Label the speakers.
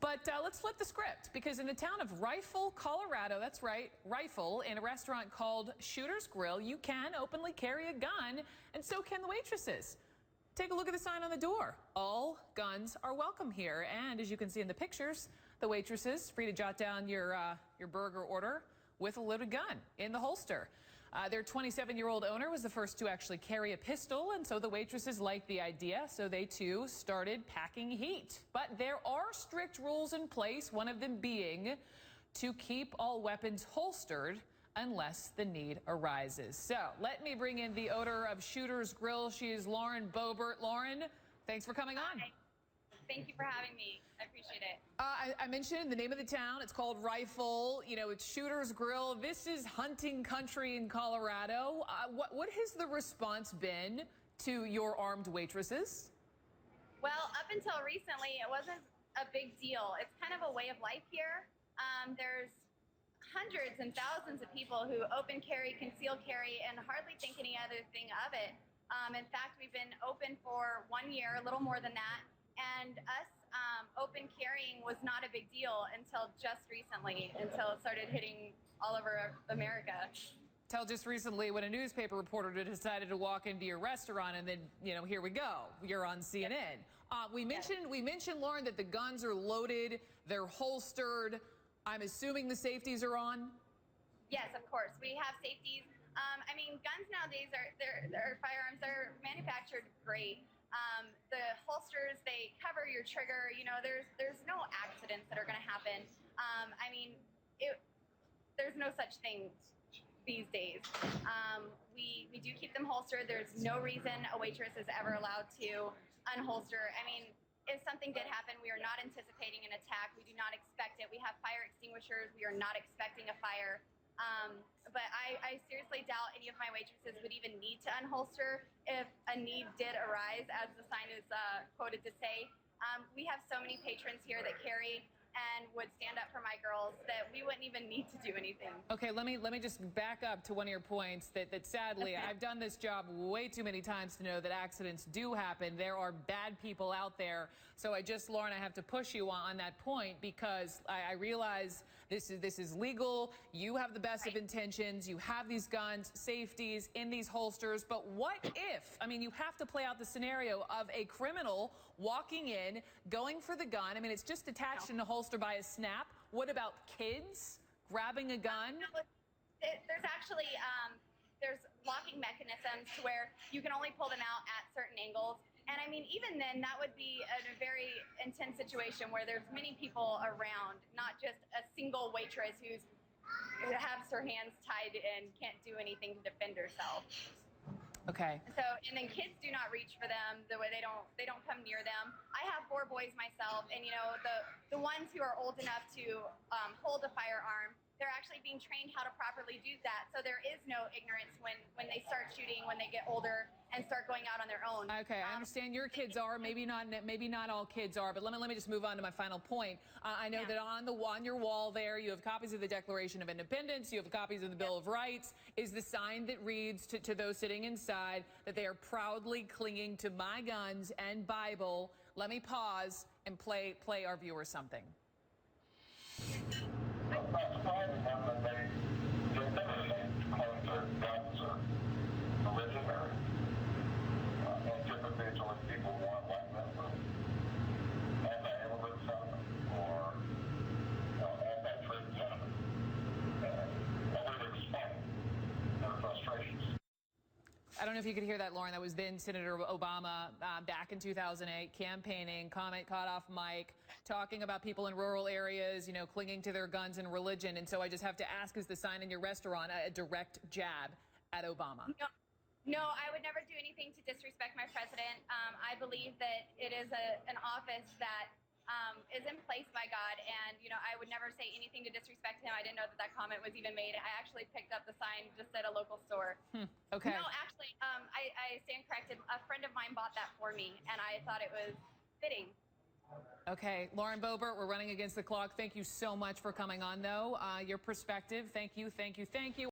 Speaker 1: But let's flip the script, because in the town of Rifle, Colorado, that's right, Rifle, in a restaurant called Shooter's Grill, you can openly carry a gun, and so can the waitresses. Take a look at the sign on the door. All guns are welcome here. And as you can see in the pictures, the waitresses free to jot down your burger order with a loaded gun in the holster. Their 27-year-old owner was the first to actually carry a pistol, and so the waitresses liked the idea, so they too started packing heat. But there are strict rules in place, one of them being to keep all weapons holstered unless the need arises. So let me bring in the owner of Shooter's Grill. She is Lauren Boebert. Lauren, thanks for coming on.
Speaker 2: Hi. Thank you for having me. I appreciate it.
Speaker 1: I mentioned the name of the town. It's called Rifle. You know, it's Shooter's Grill. This is hunting country in Colorado. What has the response been to your armed waitresses?
Speaker 2: Well, up until recently, it wasn't a big deal. It's kind of a way of life here. There's hundreds and thousands of people who open carry, conceal carry, and hardly think any other thing of it. In fact, we've been open for 1 year, a little more than that. And us open carrying was not a big deal until just recently, until it started hitting all over America.
Speaker 1: Till just recently, when a newspaper reporter decided to walk into your restaurant, and then, you know, here we go, you're on CNN. We mentioned, Lauren, that the guns are loaded, they're holstered. I'm assuming the safeties are on?
Speaker 2: Yes, of course. We have safeties. I mean, guns nowadays they're firearms. They're manufactured great. The holsters, they cover your trigger. You know, there's no accidents that are going to happen. I mean, there's no such thing these days. We do keep them holstered. There's no reason a waitress is ever allowed to unholster. I mean, if something did happen, we are not anticipating an attack. We do not expect it. We have fire extinguishers. We are not expecting a fire. But I seriously doubt any of my waitresses would even need to unholster if a need did arise, as the sign is quoted to say. We have so many patrons here that carry and would stand up for my girls that we wouldn't even need to do anything.
Speaker 1: Okay, let me just back up to one of your points that sadly, I've done this job way too many times to know that accidents do happen. There are bad people out there. So Lauren, I have to push you on that point, because I realize this is legal. You have the best of intentions. You have these guns, safeties in these holsters. But what if, I mean, you have to play out the scenario of a criminal walking in, going for the gun. I mean, it's just attached in the holster by a snap. What about kids grabbing a gun?
Speaker 2: There's actually there's locking mechanisms to where you can only pull them out at certain angles. And I mean, even then, that would be a very intense situation where there's many people around, not just a single waitress who has her hands tied and can't do anything to defend herself.
Speaker 1: Okay.
Speaker 2: So, and then kids do not reach for them. The way they don't come near them. I have 4 boys myself, and you know, the ones who are old enough to hold a firearm, they're actually being trained how to properly do that. So there is no ignorance when they start shooting, when they get older and start going out on their own.
Speaker 1: Okay, I understand your kids are, maybe not all kids are, but let me just move on to my final point. I know that on your wall there, you have copies of the Declaration of Independence, you have copies of the Bill of Rights. Is the sign that reads to those sitting inside that they are proudly clinging to my guns and Bible? Let me pause and play our viewers something.
Speaker 3: That's fine with them, that they claim their guns are legendary. And typically it's when people want like that with anti-immigrant sentiment or anti-trade sentiment. And they explain their frustrations.
Speaker 1: I don't know if you could hear that, Lauren. That was then Senator Obama back in 2008, campaigning, comment caught off mic, talking about people in rural areas, you know, clinging to their guns and religion. And so I just have to ask, is the sign in your restaurant a direct jab at Obama?
Speaker 2: No, I would never do anything to disrespect my president. I believe that it is an office that is in place by God, and you know, I would never say anything to disrespect him. I didn't know that comment was even made. I actually picked up the sign just at a local store.
Speaker 1: Okay.
Speaker 2: No, actually, I stand corrected. A friend of mine bought that for me, and I thought it was fitting.
Speaker 1: Okay, Lauren Boebert, we're running against the clock. Thank you so much for coming on, though. Your perspective, thank you.